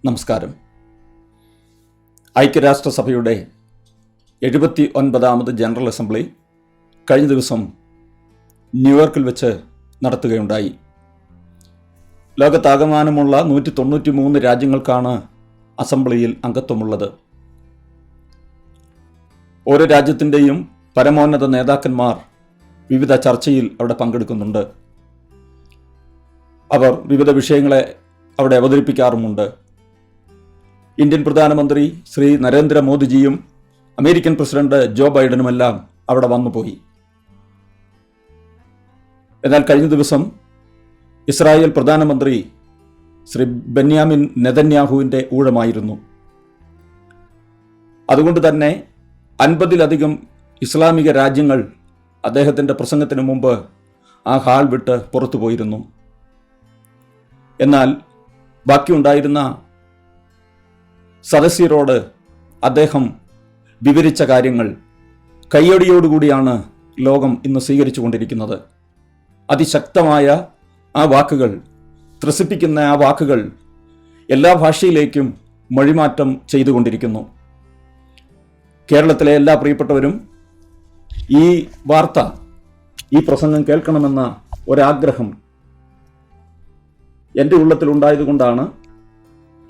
നമസ്കാരം. ഐക്യരാഷ്ട്രസഭയുടെ 79ാമത് general assembly കഴിഞ്ഞ ദിവസം ന്യൂയോർക്കിൽ വെച്ച് നടത്തുകയുണ്ടായി. ലോകത്താകമാനമുള്ള 193 രാജ്യങ്ങൾക്കാണ് അസംബ്ലിയിൽ അംഗത്വമുള്ളത്. ഓരോ രാജ്യത്തിൻ്റെയും പരമോന്നത നേതാക്കന്മാർ വിവിധ ചർച്ചയിൽ അവിടെ പങ്കെടുക്കുന്നുണ്ട്. അവർ വിവിധ വിഷയങ്ങളെ അവിടെ അവതരിപ്പിക്കാറുമുണ്ട്. ഇന്ത്യൻ പ്രധാനമന്ത്രി ശ്രീ നരേന്ദ്രമോദിജിയും അമേരിക്കൻ പ്രസിഡന്റ് ജോ ബൈഡനുമെല്ലാം അവിടെ വന്നുപോയി. എന്നാൽ കഴിഞ്ഞ ദിവസം ഇസ്രായേൽ പ്രധാനമന്ത്രി ശ്രീ ബെന്യാമിൻ നെതന്യാഹുവിൻ്റെ ഊഴമായിരുന്നു. അതുകൊണ്ട് തന്നെ 50-ലധികം ഇസ്ലാമിക രാജ്യങ്ങൾ അദ്ദേഹത്തിൻ്റെ പ്രസംഗത്തിന് മുമ്പ് ആ ഹാൾ വിട്ട് പുറത്തു പോയിരുന്നു. എന്നാൽ ബാക്കിയുണ്ടായിരുന്ന സദസ്യരോട് അദ്ദേഹം വിവരിച്ച കാര്യങ്ങൾ കയ്യടിയോടുകൂടിയാണ് ലോകം ഇന്ന് സ്വീകരിച്ചു കൊണ്ടിരിക്കുന്നത്. അതിശക്തമായ ആ വാക്കുകൾ, ത്രസിപ്പിക്കുന്ന ആ വാക്കുകൾ എല്ലാ ഭാഷയിലേക്കും മൊഴിമാറ്റം ചെയ്തുകൊണ്ടിരിക്കുന്നു. കേരളത്തിലെ എല്ലാ പ്രിയപ്പെട്ടവരും ഈ വാർത്ത, ഈ പ്രസംഗം കേൾക്കണമെന്ന ഒരാഗ്രഹം എൻ്റെ ഉള്ളത്തിലുണ്ടായതുകൊണ്ടാണ്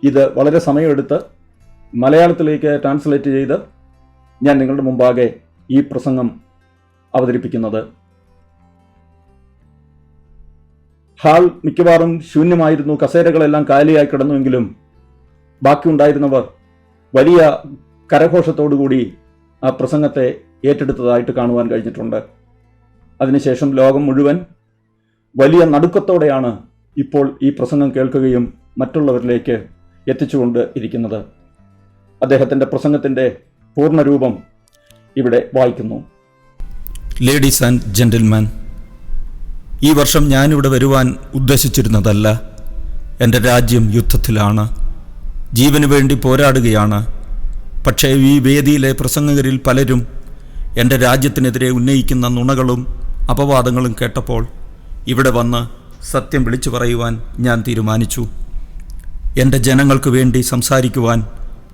ഇത് വളരെ സമയമെടുത്ത് മലയാളത്തിലേക്ക് ട്രാൻസ്ലേറ്റ് ചെയ്ത് ഞാൻ നിങ്ങളുടെ മുമ്പാകെ ഈ പ്രസംഗം അവതരിപ്പിക്കുന്നത്. ഹാൾ മിക്കവാറും ശൂന്യമായിരുന്നു. കസേരകളെല്ലാം കാലിയായി കിടന്നുവെങ്കിലും ബാക്കിയുണ്ടായിരുന്നവർ വലിയ കരഘോഷത്തോടുകൂടി ആ പ്രസംഗത്തെ ഏറ്റെടുത്തതായിട്ട് കാണുവാൻ കഴിഞ്ഞിട്ടുണ്ട്. അതിനുശേഷം ലോകം മുഴുവൻ വലിയ നടുക്കത്തോടെയാണ് ഇപ്പോൾ ഈ പ്രസംഗം കേൾക്കുകയും മറ്റുള്ളവരിലേക്ക് എത്തിച്ചുകൊണ്ട് ഇരിക്കുന്നത്. അദ്ദേഹത്തിൻ്റെ പ്രസംഗത്തിൻ്റെ പൂർണ്ണരൂപം ഇവിടെ വായിക്കുന്നു. ലേഡീസ് ആൻഡ് ജെന്റിൽമാൻ, ഈ വർഷം ഞാനിവിടെ വരുവാൻ ഉദ്ദേശിച്ചിരുന്നതല്ല. എൻ്റെ രാജ്യം യുദ്ധത്തിലാണ്, ജീവന് വേണ്ടി പോരാടുകയാണ്. പക്ഷേ ഈ വേദിയിലെ പ്രസംഗകരിൽ പലരും എൻ്റെ രാജ്യത്തിനെതിരെ ഉന്നയിക്കുന്ന നുണകളും അപവാദങ്ങളും കേട്ടപ്പോൾ ഇവിടെ വന്ന് സത്യം വിളിച്ചു പറയുവാൻ ഞാൻ തീരുമാനിച്ചു. എൻ്റെ ജനങ്ങൾക്ക് വേണ്ടി സംസാരിക്കുവാൻ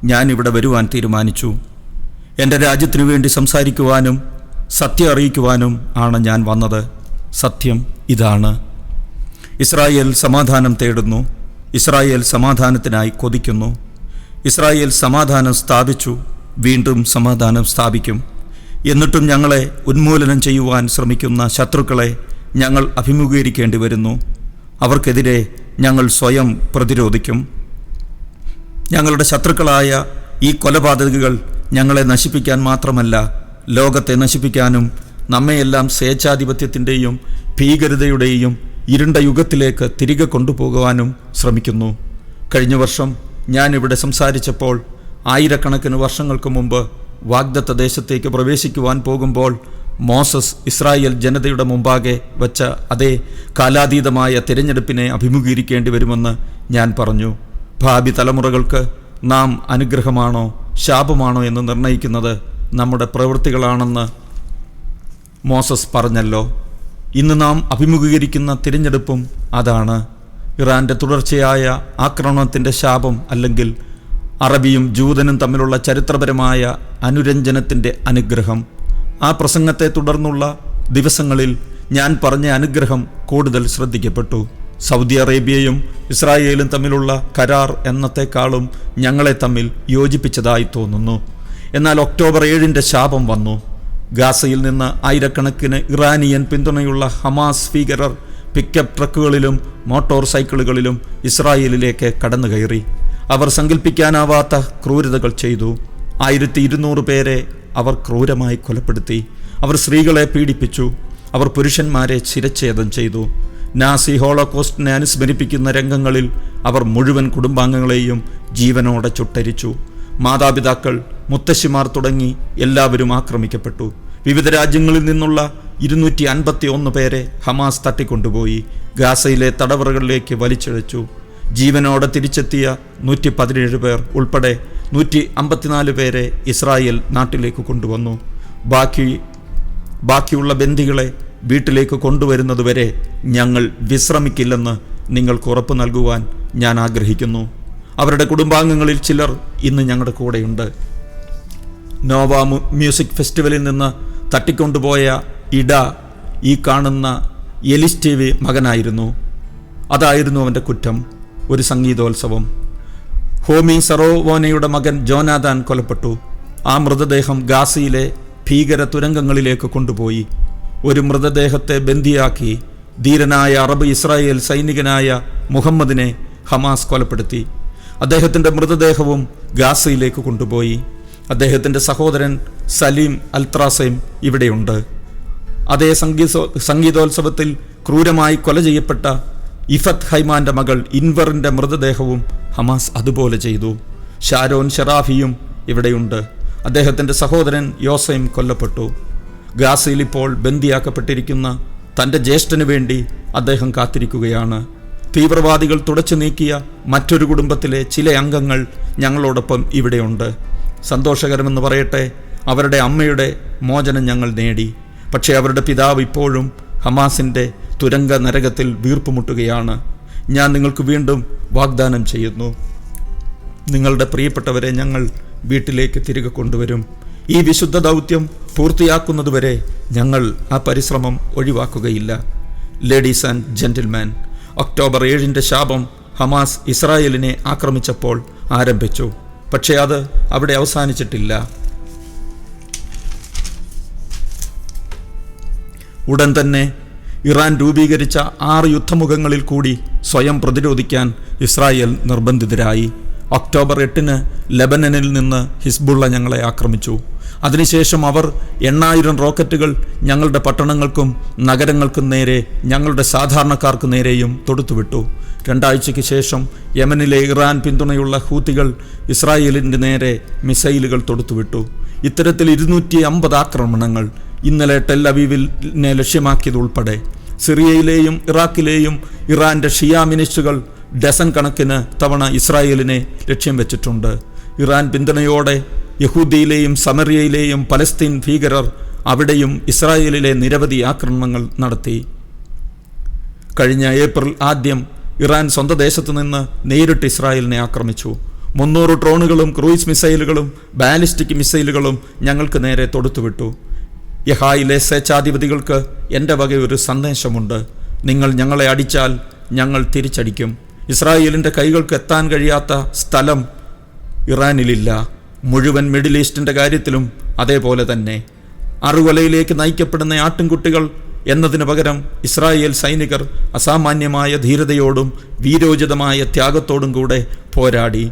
ഞാൻ ഇവിടെ വരുവാൻ തീരുമാനിച്ചു. എൻ്റെ രാജ്യത്തിനു വേണ്ടി സംസാരിക്കുവാനും സത്യം അറിയിക്കുവാനും ആണ് ഞാൻ വന്നത്. സത്യം ഇതാണ്: ഇസ്രായേൽ സമാധാനം തേടുന്നു, ഇസ്രായേൽ സമാധാനത്തിനായി കൊതിക്കുന്നു. ഇസ്രായേൽ സമാധാനം സ്ഥാപിച്ചു, വീണ്ടും സമാധാനം സ്ഥാപിക്കും. എന്നിട്ടും ഞങ്ങളെ ഉന്മൂലനം ചെയ്യുവാൻ ശ്രമിക്കുന്ന ശത്രുക്കളെ ഞങ്ങൾ അഭിമുഖീകരിക്കേണ്ടി വരുന്നു. അവർക്കെതിരെ ഞങ്ങൾ സ്വയം പ്രതിരോധിക്കും. ഞങ്ങളുടെ ശത്രുക്കളായ ഈ കൊലപാതകികൾ ഞങ്ങളെ നശിപ്പിക്കാൻ മാത്രമല്ല, ലോകത്തെ നശിപ്പിക്കാനും നമ്മയെല്ലാം സ്വേച്ഛാധിപത്യത്തിൻ്റെയും ഭീകരതയുടെയും ഇരുണ്ട യുഗത്തിലേക്ക് തിരികെ കൊണ്ടുപോകുവാനും ശ്രമിക്കുന്നു. കഴിഞ്ഞ വർഷം ഞാനിവിടെ സംസാരിച്ചപ്പോൾ ആയിരക്കണക്കിന് വർഷങ്ങൾക്ക് മുമ്പ് വാഗ്ദത്ത ദേശത്തേക്ക് പ്രവേശിക്കുവാൻ പോകുമ്പോൾ മോസസ് ഇസ്രായേൽ ജനതയുടെ മുമ്പാകെ വച്ച അതേ കാലാതീതമായ തിരഞ്ഞെടുപ്പിനെ അഭിമുഖീകരിക്കേണ്ടി വരുമെന്ന് ഞാൻ പറഞ്ഞു. ഭാവി തലമുറകൾക്ക് നാം അനുഗ്രഹമാണോ ശാപമാണോ എന്ന് നിർണയിക്കുന്നത് നമ്മുടെ പ്രവൃത്തികളാണെന്ന് മോസസ് പറഞ്ഞല്ലോ. ഇന്ന് നാം അഭിമുഖീകരിക്കുന്ന തിരഞ്ഞെടുപ്പും അതാണ്. ഇറാൻ്റെ തുടർച്ചയായ ആക്രമണത്തിൻ്റെ ശാപം, അല്ലെങ്കിൽ അറബിയും ജൂതനും തമ്മിലുള്ള ചരിത്രപരമായ അനുരഞ്ജനത്തിൻ്റെ അനുഗ്രഹം. ആ പ്രസംഗത്തെ തുടർന്നുള്ള ദിവസങ്ങളിൽ ഞാൻ പറഞ്ഞ അനുഗ്രഹം കൂടുതൽ ശ്രദ്ധിക്കപ്പെട്ടു. സൗദി അറേബ്യയും ഇസ്രായേലും തമ്മിലുള്ള കരാർ എന്നത്തെക്കാളും ഞങ്ങളെ തമ്മിൽ യോജിപ്പിച്ചതായി തോന്നുന്നു. എന്നാൽ ഒക്ടോബർ 7 ശാപം വന്നു. ഗാസയിൽ നിന്ന് ആയിരക്കണക്കിന് ഇറാനിയൻ പിന്തുണയുള്ള ഹമാസ് ഭീകരർ പിക്കപ്പ് ട്രക്കുകളിലും മോട്ടോർ സൈക്കിളുകളിലും ഇസ്രായേലിലേക്ക് കടന്നുകയറി. അവർ സങ്കല്പിക്കാനാവാത്ത ക്രൂരതകൾ ചെയ്തു. 1200 പേരെ അവർ ക്രൂരമായി കൊലപ്പെടുത്തി. അവർ സ്ത്രീകളെ പീഡിപ്പിച്ചു. അവർ പുരുഷന്മാരെ ശിരച്ഛേദം ചെയ്തു. നാസി ഹോളോകോസ്റ്റിനെ അനുസ്മരിപ്പിക്കുന്ന രംഗങ്ങളിൽ അവർ മുഴുവൻ കുടുംബാംഗങ്ങളെയും ജീവനോടെ ചുട്ടരിച്ചു. മാതാപിതാക്കൾ, മുത്തശ്ശിമാർ തുടങ്ങി എല്ലാവരും ആക്രമിക്കപ്പെട്ടു. വിവിധ രാജ്യങ്ങളിൽ നിന്നുള്ള 251 പേരെ ഹമാസ് തട്ടിക്കൊണ്ടുപോയി ഗാസയിലെ തടവറകളിലേക്ക് വലിച്ചിഴച്ചു. ജീവനോടെ തിരിച്ചെത്തിയ 117 പേർ ഉൾപ്പെടെ 154 പേരെ ഇസ്രായേൽ നാട്ടിലേക്ക് കൊണ്ടുവന്നു. ബാക്കിയുള്ള ബന്ദികളെ വീട്ടിലേക്ക് കൊണ്ടുവരുന്നതുവരെ ഞങ്ങൾ വിശ്രമിക്കില്ലെന്ന് നിങ്ങൾക്ക് ഉറപ്പ് നൽകുവാൻ ഞാൻ ആഗ്രഹിക്കുന്നു. അവരുടെ കുടുംബാംഗങ്ങളിൽ ചിലർ ഇന്ന് ഞങ്ങളുടെ കൂടെയുണ്ട്. നോവ മ്യൂസിക് ഫെസ്റ്റിവലിൽ നിന്ന് തട്ടിക്കൊണ്ടുപോയ ഇട ഈ കാണുന്ന എലിസ്റ്റീവ് മകനായിരുന്നു. അതായിരുന്നു അവൻ്റെ കുറ്റം. ഒരു സംഗീതോത്സവം. ഹോമി സറോവോനയുടെ മകൻ ജോനാഥാൻ കൊല്ലപ്പെട്ടു. ആ മൃതദേഹം ഗാസയിലെ ഭീകര തുരങ്കങ്ങളിലേക്ക് കൊണ്ടുപോയി. ഒരു മൃതദേഹത്തെ ബന്ദിയാക്കി ധീരനായ അറബ് ഇസ്രായേൽ സൈനികനായ മുഹമ്മദിനെ ഹമാസ് കൊലപ്പെടുത്തി. അദ്ദേഹത്തിൻ്റെ മൃതദേഹവും ഗാസയിലേക്ക് കൊണ്ടുപോയി. അദ്ദേഹത്തിൻ്റെ സഹോദരൻ സലീം അൽത്രാസയും ഇവിടെയുണ്ട്. അതേ സംഗീതോത്സവത്തിൽ ക്രൂരമായി കൊല ചെയ്യപ്പെട്ട ഇഫത്ത് ഹൈമാൻ്റെ മകൾ ഇൻവറിൻ്റെ മൃതദേഹവും ഹമാസ് അതുപോലെ ചെയ്തു. ഷാരോൻ ഷെറാഫിയും ഇവിടെയുണ്ട്. അദ്ദേഹത്തിൻ്റെ സഹോദരൻ യോസയും കൊല്ലപ്പെട്ടു. ഗാസയിൽ ഇപ്പോൾ ബന്ദിയാക്കപ്പെട്ടിരിക്കുന്ന തൻ്റെ ജ്യേഷ്ഠന് വേണ്ടി അദ്ദേഹം കാത്തിരിക്കുകയാണ്. തീവ്രവാദികൾ തുടച്ചു നീക്കിയ മറ്റൊരു കുടുംബത്തിലെ ചില അംഗങ്ങൾ ഞങ്ങളോടൊപ്പം ഇവിടെയുണ്ട്. സന്തോഷകരമെന്ന് പറയട്ടെ, അവരുടെ അമ്മയുടെ മോചനം ഞങ്ങൾ നേടി. പക്ഷേ അവരുടെ പിതാവ് ഇപ്പോഴും ഹമാസിൻ്റെ തുരങ്ക നരകത്തിൽ വീർപ്പുമുട്ടുകയാണ്. ഞാൻ നിങ്ങൾക്ക് വീണ്ടും വാഗ്ദാനം ചെയ്യുന്നു, നിങ്ങളുടെ പ്രിയപ്പെട്ടവരെ ഞങ്ങൾ വീട്ടിലേക്ക് തിരികെ കൊണ്ടുവരും. ഈ വിശുദ്ധ ദൗത്യം പൂർത്തിയാക്കുന്നതുവരെ ഞങ്ങൾ ആ പരിശ്രമം ഒഴിവാക്കുകയില്ല. ലേഡീസ് ആൻഡ് ജെന്റിൽമാൻ, ഒക്ടോബർ 7 ശാപം ഹമാസ് ഇസ്രായേലിനെ ആക്രമിച്ചപ്പോൾ ആരംഭിച്ചു. പക്ഷേ അത് അവിടെ അവസാനിച്ചിട്ടില്ല. ഉടൻ തന്നെ ഇറാൻ രൂപീകരിച്ച 6 യുദ്ധമുഖങ്ങളിൽ കൂടി സ്വയം പ്രതിരോധിക്കാൻ ഇസ്രായേൽ നിർബന്ധിതരായി. ഒക്ടോബർ 8 ലെബനനിൽ നിന്ന് ഹിസ്ബുള്ള ഞങ്ങളെ ആക്രമിച്ചു. അതിനുശേഷം അവർ 8000 റോക്കറ്റുകൾ ഞങ്ങളുടെ പട്ടണങ്ങൾക്കും നഗരങ്ങൾക്കും നേരെ, ഞങ്ങളുടെ സാധാരണക്കാർക്ക് നേരെയും തൊടുത്തുവിട്ടു. 2 ആഴ്ചയ്ക്ക് ശേഷം യമനിലെ ഇറാൻ പിന്തുണയുള്ള ഹൂത്തികൾ ഇസ്രായേലിൻ്റെ നേരെ മിസൈലുകൾ തൊടുത്തുവിട്ടു. ഇത്തരത്തിൽ 250 ആക്രമണങ്ങൾ ഇന്നലെ ടെൽ അവീവിനെ ലക്ഷ്യമാക്കിയതുൾപ്പെടെ സിറിയയിലെയും ഇറാഖിലെയും ഇറാൻ്റെ ഷിയ മിനിസ്റ്റുകൾ ഡസൻ കണക്കിന് തവണ ഇസ്രായേലിനെ ലക്ഷ്യം വെച്ചിട്ടുണ്ട്. ഇറാൻ പിന്തുണയോടെ യഹൂദിയിലെയും സമറിയയിലെയും പലസ്തീൻ ഭീകരർ അവിടെയും ഇസ്രായേലിലെ നിരവധി ആക്രമണങ്ങൾ നടത്തി. കഴിഞ്ഞ ഏപ്രിൽ 1 ഇറാൻ സ്വന്തം ദേശത്തു നിന്ന് നേരിട്ട് ഇസ്രായേലിനെ ആക്രമിച്ചു. 300 ഡ്രോണുകളും ക്രൂയിസ് മിസൈലുകളും ബാലിസ്റ്റിക് മിസൈലുകളും ഞങ്ങൾക്ക് നേരെ തൊടുത്തുവിട്ടു. യഹായിലെ സ്വേച്ഛാധിപതികൾക്ക് എൻ്റെ വക ഒരു സന്ദേശമുണ്ട്. നിങ്ങൾ ഞങ്ങളെ അടിച്ചാൽ ഞങ്ങൾ തിരിച്ചടിക്കും. ഇസ്രായേലിൻ്റെ കൈകൾക്ക് എത്താൻ കഴിയാത്ത സ്ഥലം ഇറാനിലില്ല. മുഴുവൻ മിഡിൽ ഈസ്റ്റിൻ്റെ കാര്യത്തിലും അതേപോലെ തന്നെ. അറുകൊലയിലേക്ക് നയിക്കപ്പെടുന്ന ആട്ടിൻകുട്ടികൾ എന്നതിന് പകരം ഇസ്രായേൽ സൈനികർ അസാമാന്യമായ ധീരതയോടും വീരോചിതമായ ത്യാഗത്തോടും കൂടെ പോരാടി.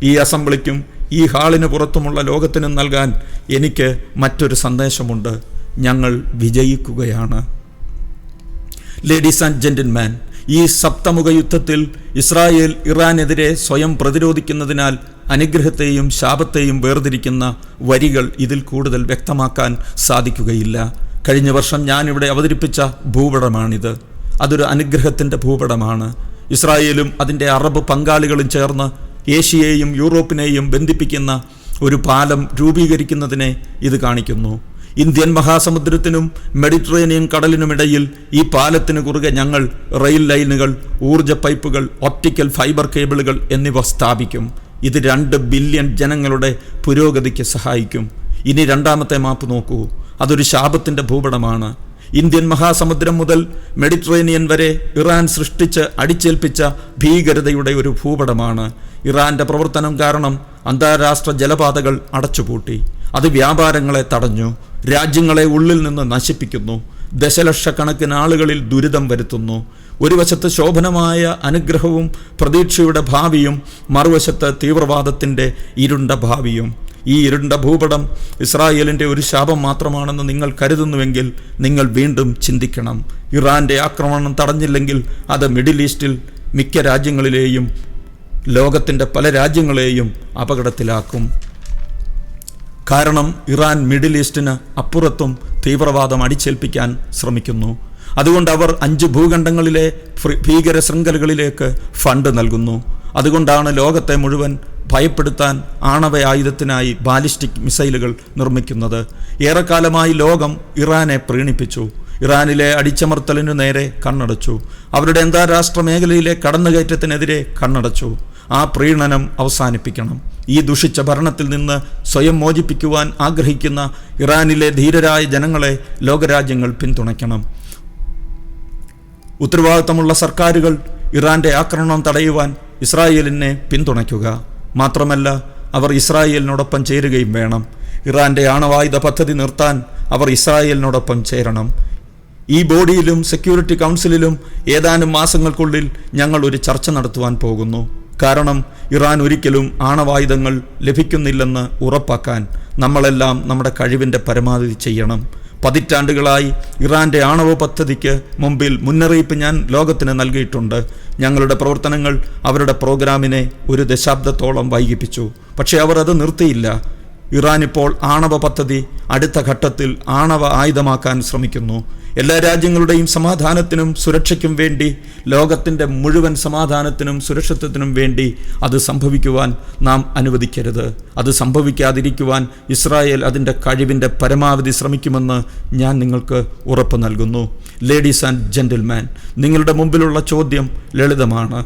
ഈ അസംബ്ലിക്കും ഈ ഹാളിന് പുറത്തുമുള്ള ലോകത്തിനും നൽകാൻ എനിക്ക് മറ്റൊരു സന്ദേശമുണ്ട്. ഞങ്ങൾ വിജയിക്കുകയാണ്. ലേഡീസ് ആൻഡ് ജെന്റിൽമാൻ, ഈ സപ്തമുഖ യുദ്ധത്തിൽ ഇസ്രായേൽ ഇറാനെതിരെ സ്വയം പ്രതിരോധിക്കുന്നതിനാൽ അനുഗ്രഹത്തെയും ശാപത്തെയും വേർതിരിക്കുന്ന വരികൾ ഇതിൽ കൂടുതൽ വ്യക്തമാക്കാൻ സാധിക്കുകയില്ല. കഴിഞ്ഞ വർഷം ഞാനിവിടെ അവതരിപ്പിച്ച ഭൂപടമാണിത്. അതൊരു അനുഗ്രഹത്തിൻ്റെ ഭൂപടമാണ്. ഇസ്രായേലും അതിൻ്റെ അറബ് പങ്കാളികളും ചേർന്ന് ഏഷ്യയെയും യൂറോപ്പിനെയും ബന്ധിപ്പിക്കുന്ന ഒരു പാലം രൂപീകരിക്കുന്നതിനെ ഇത് കാണിക്കുന്നു. ഇന്ത്യൻ മഹാസമുദ്രത്തിനും മെഡിറ്ററേനിയൻ കടലിനുമിടയിൽ ഈ പാലത്തിന് കുറുകെ ഞങ്ങൾ റെയിൽ ലൈനുകൾ, ഊർജ പൈപ്പുകൾ, ഒപ്റ്റിക്കൽ ഫൈബർ കേബിളുകൾ എന്നിവ സ്ഥാപിക്കും. ഇത് 2 ബില്യൺ ജനങ്ങളുടെ പുരോഗതിക്ക് സഹായിക്കും. ഇനി 2ാമത്തെ മാപ്പ് നോക്കൂ. അതൊരു ശാപത്തിൻ്റെ ഭൂപടമാണ്. ഇന്ത്യൻ മഹാസമുദ്രം മുതൽ മെഡിറ്ററേനിയൻ വരെ ഇറാൻ സൃഷ്ടിച്ച് അടിച്ചേൽപ്പിച്ച ഭീകരതയുടെ ഒരു ഭൂപടമാണ്. ഇറാൻ്റെ പ്രവർത്തനം കാരണം അന്താരാഷ്ട്ര ജലപാതകൾ അടച്ചുപൂട്ടി. അത് വ്യാപാരങ്ങളെ തടഞ്ഞു, രാജ്യങ്ങളെ ഉള്ളിൽ നിന്ന് നശിപ്പിക്കുന്നു, ദശലക്ഷക്കണക്കിന് ആളുകളിൽ ദുരിതം വരുത്തുന്നു. ഒരു വശത്ത് ശോഭനമായ അനുഗ്രഹവും പ്രതീക്ഷയുടെ ഭാവിയും, മറുവശത്ത് തീവ്രവാദത്തിൻ്റെ ഇരുണ്ട ഭാവിയും. ഈ ഇരുണ്ട ഭൂപടം ഇസ്രായേലിൻ്റെ ഒരു ശാപം മാത്രമാണെന്ന് നിങ്ങൾ കരുതുന്നുവെങ്കിൽ നിങ്ങൾ വീണ്ടും ചിന്തിക്കണം. ഇറാൻ്റെ ആക്രമണം തടഞ്ഞില്ലെങ്കിൽ അത് മിഡിൽ ഈസ്റ്റിൽ മിക്ക രാജ്യങ്ങളിലെയും ലോകത്തിൻ്റെ പല രാജ്യങ്ങളെയും അപകടത്തിലാക്കും. കാരണം ഇറാൻ മിഡിൽ ഈസ്റ്റിന് അപ്പുറത്തും തീവ്രവാദം അടിച്ചേൽപ്പിക്കാൻ ശ്രമിക്കുന്നു. അതുകൊണ്ട് അവർ 5 ഭൂഖണ്ഡങ്ങളിലെ ഭീകര ശൃംഖലകളിലേക്ക് ഫണ്ട് നൽകുന്നു. അതുകൊണ്ടാണ് ലോകത്തെ മുഴുവൻ ഭയപ്പെടുത്താൻ ആണവ ആയുധത്തിനായി ബാലിസ്റ്റിക് മിസൈലുകൾ നിർമ്മിക്കുന്നത്. ഏറെക്കാലമായി ലോകം ഇറാനെ പ്രീണിപ്പിച്ചു. ഇറാനിലെ അടിച്ചമർത്തലിനു നേരെ കണ്ണടച്ചു. അവരുടെ അന്താരാഷ്ട്ര മേഖലയിലെ കടന്നുകയറ്റത്തിനെതിരെ കണ്ണടച്ചു. ആ പ്രീണനം അവസാനിപ്പിക്കണം. ഈ ദുഷിച്ച ഭരണത്തിൽ നിന്ന് സ്വയം മോചിപ്പിക്കുവാൻ ആഗ്രഹിക്കുന്ന ഇറാനിലെ ധീരരായ ജനങ്ങളെ ലോകരാജ്യങ്ങൾ പിന്തുണയ്ക്കണം. ഉത്തരവാദിത്തമുള്ള സർക്കാരുകൾ ഇറാന്റെ ആക്രമണം തടയുവാൻ ഇസ്രായേലിനെ പിന്തുണയ്ക്കുക. മാത്രമല്ല, അവർ ഇസ്രായേലിനോടൊപ്പം ചേരുകയും വേണം. ഇറാന്റെ ആണവായുധ പദ്ധതി നിർത്താൻ അവർ ഇസ്രായേലിനോടൊപ്പം ചേരണം. ഈ ബോഡിയിലും സെക്യൂരിറ്റി കൗൺസിലിലും ഏതാനും മാസങ്ങൾക്കുള്ളിൽ ഞങ്ങൾ ഒരു ചർച്ച നടത്തുവാൻ പോകുന്നു. കാരണം ഇറാൻ ഒരിക്കലും ആണവായുധങ്ങൾ ലഭിക്കുന്നില്ലെന്ന് ഉറപ്പാക്കാൻ നമ്മളെല്ലാം നമ്മുടെ കഴിവിൻ്റെ പരമാവധി ചെയ്യണം. പതിറ്റാണ്ടുകളായി ഇറാന്റെ ആണവ പദ്ധതിക്ക് മുമ്പിൽ മുന്നറിയിപ്പ് ഞാൻ ലോകത്തിന് നൽകിയിട്ടുണ്ട്. ഞങ്ങളുടെ പ്രവർത്തനങ്ങൾ അവരുടെ പ്രോഗ്രാമിനെ ഒരു ദശാബ്ദത്തോളം വൈകിപ്പിച്ചു. പക്ഷേ അവർ അത് നിർത്തിയില്ല. ഇറാൻ ഇപ്പോൾ ആണവ പദ്ധതി അടുത്ത ഘട്ടത്തിൽ ആണവ ആയുധമാക്കാൻ ശ്രമിക്കുന്നു. എല്ലാ രാജ്യങ്ങളുടെയും സമാധാനത്തിനും സുരക്ഷയ്ക്കും വേണ്ടി, ലോകത്തിൻ്റെ മുഴുവൻ സമാധാനത്തിനും സുരക്ഷിതത്വത്തിനും വേണ്ടി അത് സംഭവിക്കുവാൻ നാം അനുവദിക്കരുത്. അത് സംഭവിക്കാതിരിക്കുവാൻ ഇസ്രായേൽ അതിൻ്റെ കഴിവിൻ്റെ പരമാവധി ശ്രമിക്കുമെന്ന് ഞാൻ നിങ്ങൾക്ക് ഉറപ്പ് നൽകുന്നു. ലേഡീസ് ആൻഡ് ജെന്റിൽമാൻ, നിങ്ങളുടെ മുമ്പിലുള്ള ചോദ്യം ലളിതമാണ്.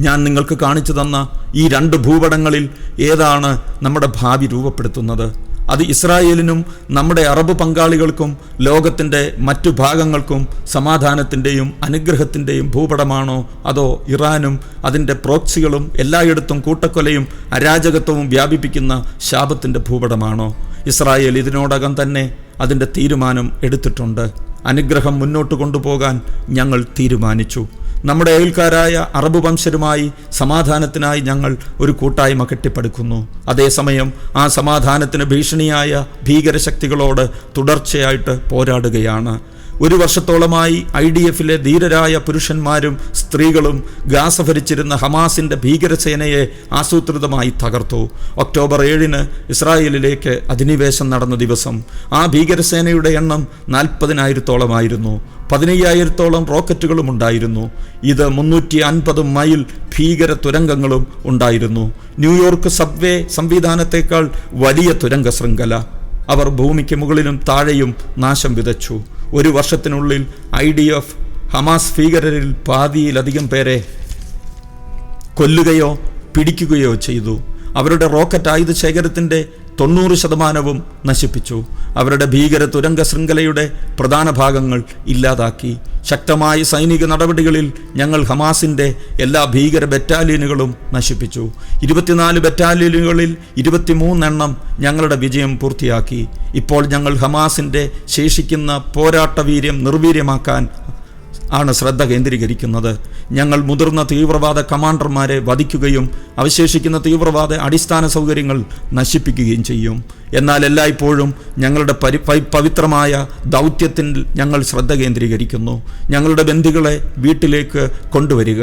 ഞാൻ നിങ്ങൾക്ക് കാണിച്ചു തന്ന ഈ 2 ഭൂപടങ്ങളിൽ ഏതാണ് നമ്മുടെ ഭാവി രൂപപ്പെടുത്തുന്നത്? അത് ഇസ്രായേലിനും നമ്മുടെ അറബ് പങ്കാളികൾക്കും ലോകത്തിൻ്റെ മറ്റു ഭാഗങ്ങൾക്കും സമാധാനത്തിൻ്റെയും അനുഗ്രഹത്തിൻ്റെയും ഭൂപടമാണോ? അതോ ഇറാനും അതിൻ്റെ പ്രോക്സികളും എല്ലായിടത്തും കൂട്ടക്കൊലയും അരാജകത്വവും വ്യാപിപ്പിക്കുന്ന ശാപത്തിൻ്റെ ഭൂപടമാണോ? ഇസ്രായേൽ ഇതിനോടകം തന്നെ അതിൻ്റെ തീരുമാനം എടുത്തിട്ടുണ്ട്. അനുഗ്രഹം മുന്നോട്ട് കൊണ്ടുപോകാൻ ഞങ്ങൾ തീരുമാനിച്ചു. നമ്മുടെ അയൽക്കാരായ അറബ് വംശരുമായി സമാധാനത്തിനായി ഞങ്ങൾ ഒരു കൂട്ടായ്മ കെട്ടിപ്പടുക്കുന്നു. അതേസമയം ആ സമാധാനത്തിന് ഭീഷണിയായ ഭീകരശക്തികളോട് തുടർച്ചയായിട്ട് പോരാടുകയാണ്. 1 വർഷത്തോളമായി IDF-ലെ ധീരരായ പുരുഷന്മാരും സ്ത്രീകളും ഗാസ ഭരിച്ചിരുന്ന ഹമാസിൻ്റെ ഭീകരസേനയെ ആസൂത്രിതമായി തകർത്തു. ഒക്ടോബർ 7 ഇസ്രായേലിലേക്ക് അധിനിവേശം നടന്ന ദിവസം ആ ഭീകരസേനയുടെ എണ്ണം 40,000-ഓളമായിരുന്നു. 15,000-ഓളം റോക്കറ്റുകളും ഉണ്ടായിരുന്നു. ഇത് 350 മൈൽ ഭീകര തുരങ്കങ്ങളും ഉണ്ടായിരുന്നു. ന്യൂയോർക്ക് സബ്വേ സംവിധാനത്തേക്കാൾ വലിയ തുരങ്ക ശൃംഖല. അവർ ഭൂമിക്ക് മുകളിലും താഴെയും നാശം വിതച്ചു. 1 വർഷത്തിനുള്ളിൽ IDF ഹമാസ് ഭീകരരിൽ പാതിയിലധികം പേരെ കൊല്ലുകയോ പിടിക്കുകയോ ചെയ്തു. അവരുടെ റോക്കറ്റ് ആയുധ ശേഖരത്തിൻ്റെ 90% നശിപ്പിച്ചു. അവരുടെ ഭീകര തുരങ്ക ശൃംഖലയുടെ പ്രധാന ഭാഗങ്ങൾ ഇല്ലാതാക്കി. ശക്തമായ സൈനിക നടപടികളിൽ ഞങ്ങൾ ഹമാസിൻ്റെ എല്ലാ ഭീകര ബറ്റാലിയനുകളും നശിപ്പിച്ചു. 24 ബറ്റാലിയനുകളിൽ 23 ഞങ്ങളുടെ വിജയം പൂർത്തിയാക്കി. ഇപ്പോൾ ഞങ്ങൾ ഹമാസിൻ്റെ ശേഷിക്കുന്ന പോരാട്ട വീര്യം നിർവീര്യമാക്കാൻ ആണ് ശ്രദ്ധ കേന്ദ്രീകരിക്കുന്നത്. ഞങ്ങൾ മുതിർന്ന തീവ്രവാദ കമാൻഡർമാരെ വധിക്കുകയും അവശേഷിക്കുന്ന തീവ്രവാദ അടിസ്ഥാന സൗകര്യങ്ങൾ നശിപ്പിക്കുകയും ചെയ്യും. എന്നാൽ എല്ലായ്പ്പോഴും ഞങ്ങളുടെ പവിത്രമായ ദൗത്യത്തിൽ ഞങ്ങൾ ശ്രദ്ധ കേന്ദ്രീകരിക്കുന്നു. ഞങ്ങളുടെ ബന്ദികളെ വീട്ടിലേക്ക് കൊണ്ടുവരിക.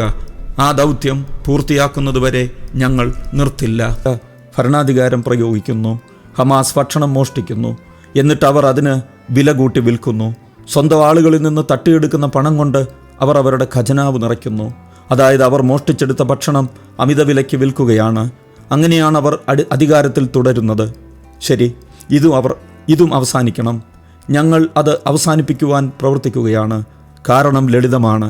ആ ദൗത്യം പൂർത്തിയാക്കുന്നതുവരെ ഞങ്ങൾ നിർത്തില്ല. ഭരണാധികാരം പ്രയോഗിക്കുന്നു. ഹമാസ് ഭക്ഷണം മോഷ്ടിക്കുന്നു. എന്നിട്ട് അവർ അതിന് വില കൂട്ടി വിൽക്കുന്നു. സ്വന്തം ആളുകളിൽ നിന്ന് തട്ടിയെടുക്കുന്ന പണം കൊണ്ട് അവർ അവരുടെ ഖജനാവ് നിറയ്ക്കുന്നു. അതായത് അവർ മോഷ്ടിച്ചെടുത്ത ഭക്ഷണം അമിത വിലയ്ക്ക് വിൽക്കുകയാണ്. അങ്ങനെയാണ് അവർ അധികാരത്തിൽ തുടരുന്നത്. ശരി, ഇതും അവസാനിക്കണം. ഞങ്ങൾ അത് അവസാനിപ്പിക്കുവാൻ പ്രവർത്തിക്കുകയാണ്. കാരണം ലളിതമാണ്.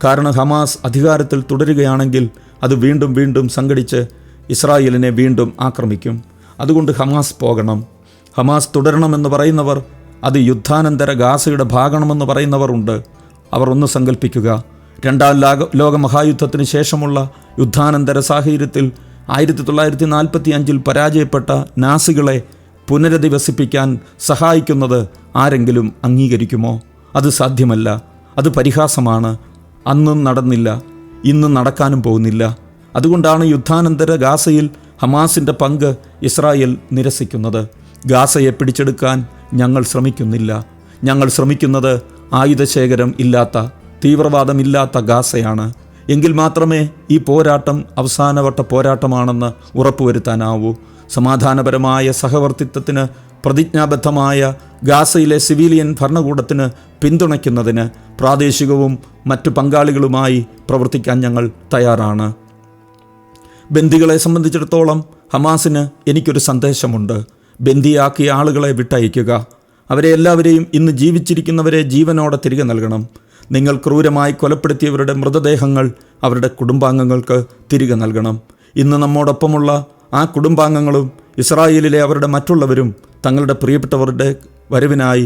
കാരണം ഹമാസ് അധികാരത്തിൽ തുടരുകയാണെങ്കിൽ അത് വീണ്ടും വീണ്ടും സംഘടിച്ച് ഇസ്രായേലിനെ വീണ്ടും ആക്രമിക്കും. അതുകൊണ്ട് ഹമാസ് പോകണം. ഹമാസ് തുടരണമെന്ന് പറയുന്നവർ, അത് യുദ്ധാനന്തര ഗാസയുടെ ഭാഗണമെന്ന് പറയുന്നവർ ഉണ്ട്. അവർ ഒന്ന് സങ്കല്പിക്കുക. 2ാം ലോകമഹായുദ്ധത്തിന് ശേഷമുള്ള യുദ്ധാനന്തര സാഹചര്യത്തിൽ 1945 പരാജയപ്പെട്ട നാസികളെ പുനരധിവസിപ്പിക്കാൻ സഹായിക്കുന്നത് ആരെങ്കിലും അംഗീകരിക്കുമോ? അത് സാധ്യമല്ല. അത് പരിഹാസമാണ്. അന്നും നടന്നില്ല, ഇന്നും നടക്കാനും പോകുന്നില്ല. അതുകൊണ്ടാണ് യുദ്ധാനന്തര ഗാസയിൽ ഹമാസിൻ്റെ പങ്ക് ഇസ്രായേൽ നിരസിക്കുന്നത്. ഗാസയെ പിടിച്ചെടുക്കാൻ ഞങ്ങൾ ശ്രമിക്കുന്നില്ല. ഞങ്ങൾ ശ്രമിക്കുന്നത് ആയുധശേഖരം ഇല്ലാത്ത, തീവ്രവാദമില്ലാത്ത ഗാസയാണ്. എങ്കിൽ മാത്രമേ ഈ പോരാട്ടം അവസാനവട്ട പോരാട്ടമാണെന്ന് ഉറപ്പുവരുത്താനാവൂ. സമാധാനപരമായ സഹവർത്തിത്വത്തിന് പ്രതിജ്ഞാബദ്ധമായ ഗാസയിലെ സിവിലിയൻ ഭരണകൂടത്തിന് പിന്തുണയ്ക്കുന്നതിന് പ്രാദേശികവും മറ്റു പങ്കാളികളുമായി പ്രവർത്തിക്കാൻ ഞങ്ങൾ തയ്യാറാണ്. ബന്ദികളെ സംബന്ധിച്ചിടത്തോളം ഹമാസിന് എനിക്കൊരു സന്ദേശമുണ്ട്. ബന്ദിയാക്കിയ ആളുകളെ വിട്ടയക്കുക. അവരെ എല്ലാവരെയും, ഇന്ന് ജീവിച്ചിരിക്കുന്നവരെ ജീവനോടെ തിരികെ നൽകണം. നിങ്ങൾ ക്രൂരമായി കൊലപ്പെടുത്തിയവരുടെ മൃതദേഹങ്ങൾ അവരുടെ കുടുംബാംഗങ്ങൾക്ക് തിരികെ നൽകണം. ഇന്ന് നമ്മോടൊപ്പമുള്ള ആ കുടുംബാംഗങ്ങളും ഇസ്രായേലിലെ അവരുടെ മറ്റുള്ളവരും തങ്ങളുടെ പ്രിയപ്പെട്ടവരുടെ വരവിനായി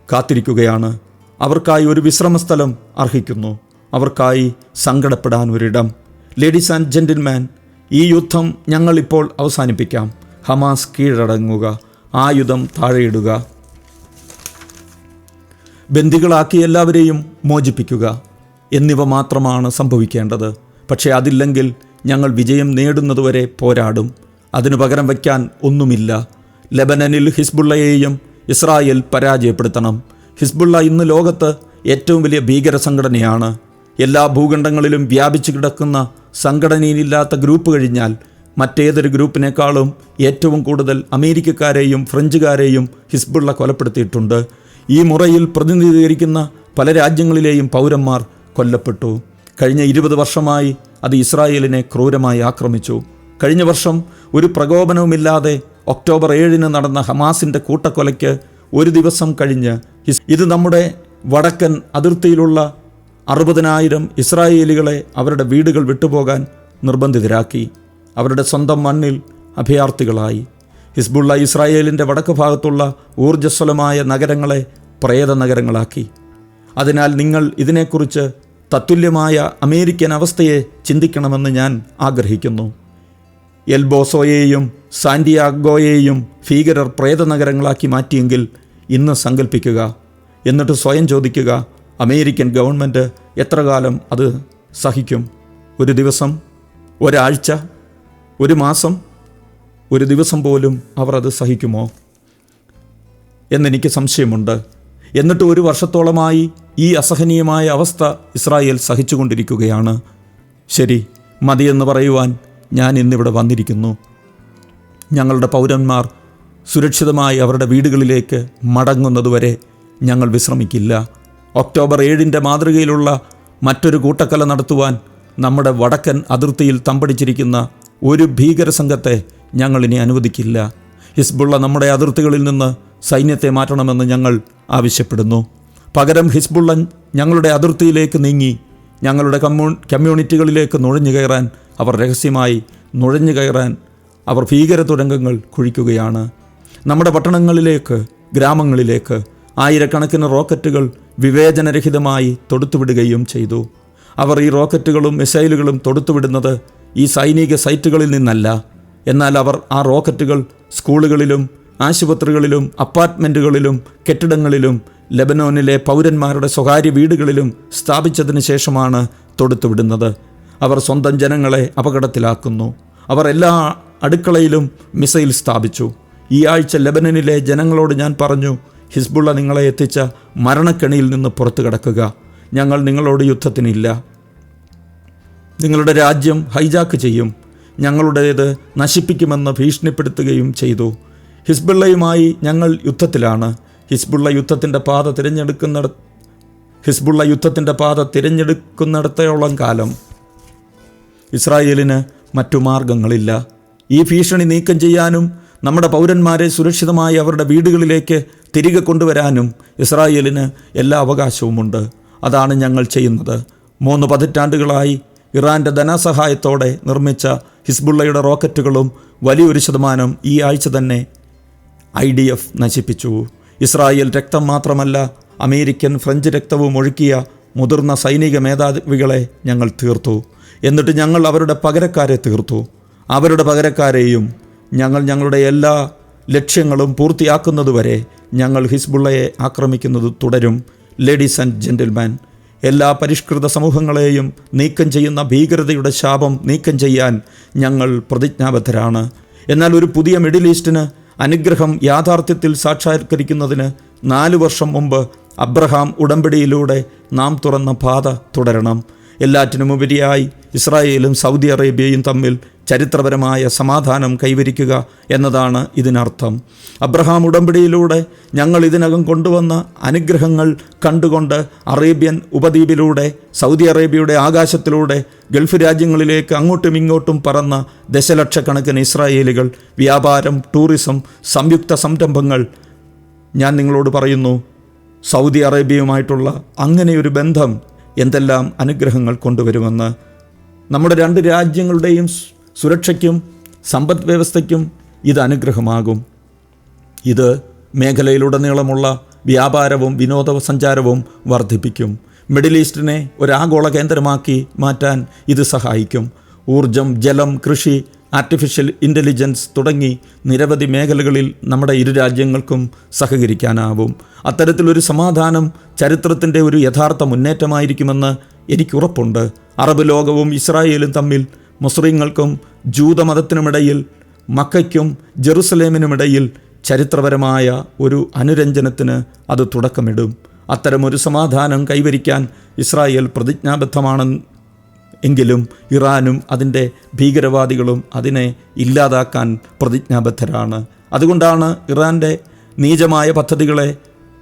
കാത്തിരിക്കുകയാണ്. അവർക്കായി ഒരു വിശ്രമസ്ഥലം അർഹിക്കുന്നു. അവർക്കായി സങ്കടപ്പെടാൻ ഒരിടം. ലേഡീസ് ആൻഡ് ജെന്റിൽമാൻ, ഈ യുദ്ധം ഞങ്ങളിപ്പോൾ അവസാനിപ്പിക്കാം. ഹമാസ് കീഴടങ്ങുക, ആയുധം താഴെയിടുക, ബന്ദികളാക്കി എല്ലാവരെയും മോചിപ്പിക്കുക എന്നിവ മാത്രമാണ് സംഭവിക്കേണ്ടത്. പക്ഷേ അതില്ലെങ്കിൽ ഞങ്ങൾ വിജയം നേടുന്നതുവരെ പോരാടും. അതിനു പകരം വയ്ക്കാൻ ഒന്നുമില്ല. ലെബനനിൽ ഹിസ്ബുള്ളയെയും ഇസ്രായേൽ പരാജയപ്പെടുത്തണം. ഹിസ്ബുള്ള ഇന്ന് ലോകത്ത് ഏറ്റവും വലിയ ഭീകര സംഘടനയാണ്. എല്ലാ ഭൂഖണ്ഡങ്ങളിലും വ്യാപിച്ചു കിടക്കുന്ന സംഘടനയിലില്ലാത്ത ഗ്രൂപ്പ് കഴിഞ്ഞാൽ മറ്റേതൊരു ഗ്രൂപ്പിനേക്കാളും ഏറ്റവും കൂടുതൽ അമേരിക്കക്കാരെയും ഫ്രഞ്ചുകാരെയും ഹിസ്ബുള്ള കൊലപ്പെടുത്തിയിട്ടുണ്ട്. ഈ മുറയിൽ പ്രതിനിധീകരിക്കുന്ന പല രാജ്യങ്ങളിലെയും പൗരന്മാർ കൊല്ലപ്പെട്ടു. കഴിഞ്ഞ 20 വർഷമായി അത് ഇസ്രായേലിനെ ക്രൂരമായി ആക്രമിച്ചു. കഴിഞ്ഞ വർഷം ഒരു പ്രകോപനവുമില്ലാതെ ഒക്ടോബർ 7 നടന്ന ഹമാസിൻ്റെ കൂട്ടക്കൊലയ്ക്ക് ഒരു ദിവസം കഴിഞ്ഞ് ഇത് നമ്മുടെ വടക്കൻ അതിർത്തിയിലുള്ള 60,000 ഇസ്രായേലികളെ അവരുടെ വീടുകൾ വിട്ടുപോകാൻ നിർബന്ധിതരാക്കി. അവരുടെ സ്വന്തം മണ്ണിൽ അഭയാർത്ഥികളായി. ഹിസ്ബുള്ള ഇസ്രായേലിൻ്റെ വടക്ക് ഭാഗത്തുള്ള ഊർജ്ജസ്വലമായ നഗരങ്ങളെ പ്രേത നഗരങ്ങളാക്കി. അതിനാൽ നിങ്ങൾ ഇതിനെക്കുറിച്ച് തത്തുല്യമായ അമേരിക്കൻ അവസ്ഥയെ ചിന്തിക്കണമെന്ന് ഞാൻ ആഗ്രഹിക്കുന്നു. എൽബോസോയെയും സാന്റിയാഗോയെയും ഭീകരർ പ്രേത നഗരങ്ങളാക്കി മാറ്റിയെങ്കിൽ ഇന്ന് സങ്കല്പിക്കുക. എന്നിട്ട് സ്വയം ചോദിക്കുക, അമേരിക്കൻ ഗവൺമെൻറ് എത്ര കാലം അത് സഹിക്കും? ഒരു ദിവസം, ഒരാഴ്ച, ഒരു മാസം, ഒരു ദിവസം പോലും അവർ അത് സഹിക്കുമോ എന്നെനിക്ക് സംശയമുണ്ട്. എന്നിട്ട് 1 വർഷത്തോളമായി ഈ അസഹനീയമായ അവസ്ഥ ഇസ്രായേൽ സഹിച്ചുകൊണ്ടിരിക്കുകയാണ്. ശരി, മതിയെന്ന് പറയുവാൻ ഞാൻ ഇന്നിവിടെ വന്നിരിക്കുന്നു. ഞങ്ങളുടെ പൗരന്മാർ സുരക്ഷിതമായി അവരുടെ വീടുകളിലേക്ക് മടങ്ങുന്നതുവരെ ഞങ്ങൾ വിശ്രമിക്കില്ല. ഒക്ടോബർ 7 മാതൃകയിലുള്ള മറ്റൊരു കൂട്ടക്കൊല നടത്തുവാൻ നമ്മുടെ വടക്കൻ അതിർത്തിയിൽ തമ്പടിച്ചിരിക്കുന്ന ഒരു ഭീകര സംഘത്തെ ഞങ്ങളിനി അനുവദിക്കില്ല. ഹിസ്ബുള്ള നമ്മുടെ അതിർത്തികളിൽ നിന്ന് സൈന്യത്തെ മാറ്റണമെന്ന് ഞങ്ങൾ ആവശ്യപ്പെടുന്നു. പകരം ഹിസ്ബുള്ള ഞങ്ങളുടെ അതിർത്തിയിലേക്ക് നീങ്ങി ഞങ്ങളുടെ കമ്മ്യൂണിറ്റികളിലേക്ക് നുഴഞ്ഞു കയറാൻ അവർ രഹസ്യമായി നുഴഞ്ഞു കയറാൻ അവർ ഭീകര തുരങ്കങ്ങൾ കുഴിക്കുകയാണ്. നമ്മുടെ പട്ടണങ്ങളിലേക്ക്, ഗ്രാമങ്ങളിലേക്ക് ആയിരക്കണക്കിന് റോക്കറ്റുകൾ വിവേചനരഹിതമായി തൊടുത്തുവിടുകയും ചെയ്തു. അവർ ഈ റോക്കറ്റുകളും മിസൈലുകളും തൊടുത്തുവിടുന്നത് ഈ സൈനിക സൈറ്റുകളിൽ നിന്നല്ല. എന്നാൽ അവർ ആ റോക്കറ്റുകൾ സ്കൂളുകളിലും ആശുപത്രികളിലും അപ്പാർട്ട്മെൻറ്റുകളിലും കെട്ടിടങ്ങളിലും ലെബനോനിലെ പൗരന്മാരുടെ സ്വകാര്യ വീടുകളിലും സ്ഥാപിച്ചതിന് ശേഷമാണ് തൊടുത്തുവിടുന്നത്. അവർ സ്വന്തം ജനങ്ങളെ അപകടത്തിലാക്കുന്നു. അവർ എല്ലാ അടുക്കളയിലും മിസൈൽ സ്ഥാപിച്ചു. ഈ ആഴ്ച ലെബനനിലെ ജനങ്ങളോട് ഞാൻ പറഞ്ഞു, ഹിസ്ബുള്ള നിങ്ങളെ എത്തിച്ച മരണക്കെണിയിൽ നിന്ന് പുറത്തു കടക്കുക. ഞങ്ങൾ നിങ്ങളോട് യുദ്ധത്തിനില്ല. നിങ്ങളുടെ രാജ്യം ഹൈജാക്ക് ചെയ്യും, ഞങ്ങളുടേത് നശിപ്പിക്കുമെന്ന് ഭീഷണിപ്പെടുത്തുകയും ചെയ്തു. ഹിസ്ബുള്ളയുമായി ഞങ്ങൾ യുദ്ധത്തിലാണ്. ഹിസ്ബുള്ള യുദ്ധത്തിൻ്റെ പാത തിരഞ്ഞെടുക്കുന്നിടത്തോളം കാലം ഇസ്രായേലിന് മറ്റു മാർഗങ്ങളില്ല. ഈ ഭീഷണി നീക്കം ചെയ്യാനും നമ്മുടെ പൗരന്മാരെ സുരക്ഷിതമായി അവരുടെ വീടുകളിലേക്ക് തിരികെ കൊണ്ടുവരാനും ഇസ്രായേലിന് എല്ലാ അവകാശവുമുണ്ട്. അതാണ് ഞങ്ങൾ ചെയ്യുന്നത്. 3 പതിറ്റാണ്ടുകളായി ഇറാൻ്റെ ധനസഹായത്തോടെ നിർമ്മിച്ച ഹിസ്ബുള്ളയുടെ റോക്കറ്റുകളും വലിയൊരു ശതമാനം ഈ ആഴ്ച തന്നെ IDF നശിപ്പിച്ചു. ഇസ്രായേൽ രക്തം മാത്രമല്ല, അമേരിക്കൻ ഫ്രഞ്ച് രക്തവും ഒഴുക്കിയ മുതിർന്ന സൈനിക മേധാവികളെ ഞങ്ങൾ തീർത്തു. എന്നിട്ട് ഞങ്ങൾ അവരുടെ പകരക്കാരെ തീർത്തു. അവരുടെ പകരക്കാരെയും ഞങ്ങളുടെ എല്ലാ ലക്ഷ്യങ്ങളും പൂർത്തിയാക്കുന്നതുവരെ ഞങ്ങൾ ഹിസ്ബുള്ളയെ ആക്രമിക്കുന്നത് തുടരും. ലേഡീസ് ആൻഡ് ജെന്റിൽമാൻ, എല്ലാ പരിഷ്കൃത സമൂഹങ്ങളെയും നീക്കം ചെയ്യുന്ന ഭീകരതയുടെ ശാപം നീക്കം ചെയ്യാൻ ഞങ്ങൾ പ്രതിജ്ഞാബദ്ധരാണ്. എന്നാൽ ഒരു പുതിയ മിഡിൽ ഈസ്റ്റിന് അനുഗ്രഹം യാഥാർത്ഥ്യത്തിൽ സാക്ഷാത്കരിക്കുന്നതിന് 4 വർഷം മുമ്പ് അബ്രഹാം ഉടമ്പടിയിലൂടെ നാം തുറന്ന പാത തുടരണം. എല്ലാറ്റിനുമുപരിയായി ഇസ്രായേലും സൗദി അറേബ്യയും തമ്മിൽ ചരിത്രപരമായ സമാധാനം കൈവരിക്കുക എന്നതാണ് ഇതിനർത്ഥം. അബ്രഹാം ഉടമ്പടിയിലൂടെ ഞങ്ങൾ ഇതിനകം കൊണ്ടുവന്ന അനുഗ്രഹങ്ങൾ കണ്ടുകൊണ്ട് അറേബ്യൻ ഉപദ്വീപിലൂടെ, സൗദി അറേബ്യയുടെ ആകാശത്തിലൂടെ ഗൾഫ് രാജ്യങ്ങളിലേക്ക് അങ്ങോട്ടും ഇങ്ങോട്ടും പറന്ന ദശലക്ഷക്കണക്കിന് ഇസ്രായേലികൾ, വ്യാപാരം, ടൂറിസം, സംയുക്ത സംരംഭങ്ങൾ, ഞാൻ നിങ്ങളോട് പറയുന്നു, സൗദി അറേബ്യയുമായിട്ടുള്ള അങ്ങനെയൊരു ബന്ധം എന്തെല്ലാം അനുഗ്രഹങ്ങൾ കൊണ്ടുവരുമെന്ന്. നമ്മുടെ രണ്ട് രാജ്യങ്ങളുടെയും സുരക്ഷയ്ക്കും സമ്പദ് വ്യവസ്ഥയ്ക്കും ഇത് അനുഗ്രഹമാകും. ഇത് മേഖലയിലുടനീളമുള്ള വ്യാപാരവും വിനോദസഞ്ചാരവും വർദ്ധിപ്പിക്കും. മിഡിൽ ഈസ്റ്റിനെ ഒരാഗോള കേന്ദ്രമാക്കി മാറ്റാൻ ഇത് സഹായിക്കും. ഊർജം, ജലം, കൃഷി, ആർട്ടിഫിഷ്യൽ ഇൻ്റലിജൻസ് തുടങ്ങി നിരവധി മേഖലകളിൽ നമ്മുടെ ഇരു രാജ്യങ്ങൾക്കും സഹകരിക്കാനാവും. അത്തരത്തിലൊരു സമാധാനം ചരിത്രത്തിൻ്റെ ഒരു യഥാർത്ഥ മുന്നേറ്റമായിരിക്കുമെന്ന് എനിക്കുറപ്പുണ്ട്. അറബ് ലോകവും ഇസ്രായേലും തമ്മിൽ, മുസ്ലിങ്ങൾക്കും ജൂതമതത്തിനുമിടയിൽ, മക്കയ്ക്കും ജെറുസലേമിനുമിടയിൽ ചരിത്രപരമായ ഒരു അനുരഞ്ജനത്തിന് അത് തുടക്കമിടും. അത്തരമൊരു സമാധാനം കൈവരിക്കാൻ ഇസ്രായേൽ പ്രതിജ്ഞാബദ്ധമാണ്. എങ്കിലും ഇറാനും അതിൻ്റെ ഭീകരവാദികളും അതിനെ ഇല്ലാതാക്കാൻ പ്രതിജ്ഞാബദ്ധരാണ്. അതുകൊണ്ടാണ് ഇറാൻ്റെ നീചമായ പദ്ധതികളെ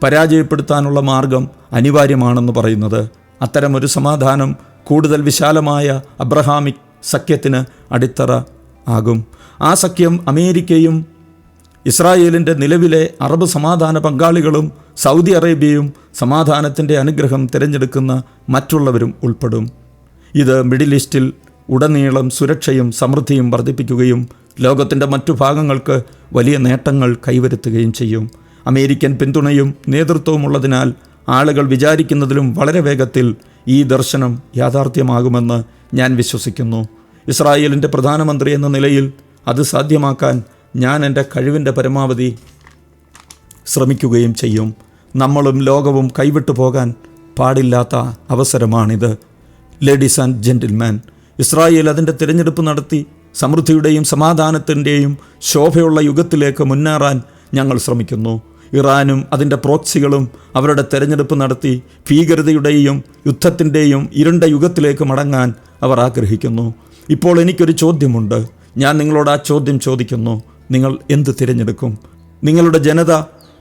പരാജയപ്പെടുത്താനുള്ള മാർഗം അനിവാര്യമാണെന്ന് പറയുന്നത്. അത്തരമൊരു സമാധാനം കൂടുതൽ വിശാലമായ അബ്രഹാമിക് സഖ്യത്തിന് അടിത്തറ ആകും. ആ സഖ്യം അമേരിക്കയും ഇസ്രായേലിൻ്റെ നിലവിലെ അറബ് സമാധാന പങ്കാളികളും സൗദി അറേബ്യയും സമാധാനത്തിൻ്റെ അനുഗ്രഹം തിരഞ്ഞെടുക്കുന്ന മറ്റുള്ളവരും ഉൾപ്പെടും. ഇത് മിഡിൽ ഈസ്റ്റിൽ ഉടനീളം സുരക്ഷയും സമൃദ്ധിയും വർദ്ധിപ്പിക്കുകയും ലോകത്തിൻ്റെ മറ്റു ഭാഗങ്ങൾക്ക് വലിയ നേട്ടങ്ങൾ കൈവരുത്തുകയും ചെയ്യും. അമേരിക്കൻ പിന്തുണയും നേതൃത്വവും ഉള്ളതിനാൽ ആളുകൾ വിചാരിക്കുന്നതിലും വളരെ വേഗത്തിൽ ഈ ദർശനം യാഥാർത്ഥ്യമാകുമെന്ന് ഞാൻ വിശ്വസിക്കുന്നു. ഇസ്രായേലിൻ്റെ പ്രധാനമന്ത്രി എന്ന നിലയിൽ അത് സാധ്യമാക്കാൻ ഞാൻ എൻ്റെ കഴിവിൻ്റെ പരമാവധി ശ്രമിക്കുകയും ചെയ്യും. നമ്മളും ലോകവും കൈവിട്ടു പോകാൻ പാടില്ലാത്ത അവസരമാണിത്. ലേഡീസ് ആൻഡ് ജെൻറ്റിൽമാൻ, ഇസ്രായേൽ അതിൻ്റെ തിരഞ്ഞെടുപ്പ് നടത്തി സമൃദ്ധിയുടെയും സമാധാനത്തിൻ്റെയും ശോഭയുള്ള യുഗത്തിലേക്ക് മുന്നേറാൻ ഞങ്ങൾ ശ്രമിക്കുന്നു. ഇറാനും അതിൻ്റെ പ്രോക്സികളും അവരുടെ തിരഞ്ഞെടുപ്പ് നടത്തി ഭീകരതയുടെയും യുദ്ധത്തിൻ്റെയും ഇരുണ്ട യുഗത്തിലേക്ക് മടങ്ങാൻ അവർ ആഗ്രഹിക്കുന്നു. ഇപ്പോൾ എനിക്കൊരു ചോദ്യമുണ്ട്. ഞാൻ നിങ്ങളോട് ആ ചോദ്യം ചോദിക്കുന്നു. നിങ്ങൾ എന്ത് തിരഞ്ഞെടുക്കും? നിങ്ങളുടെ ജനത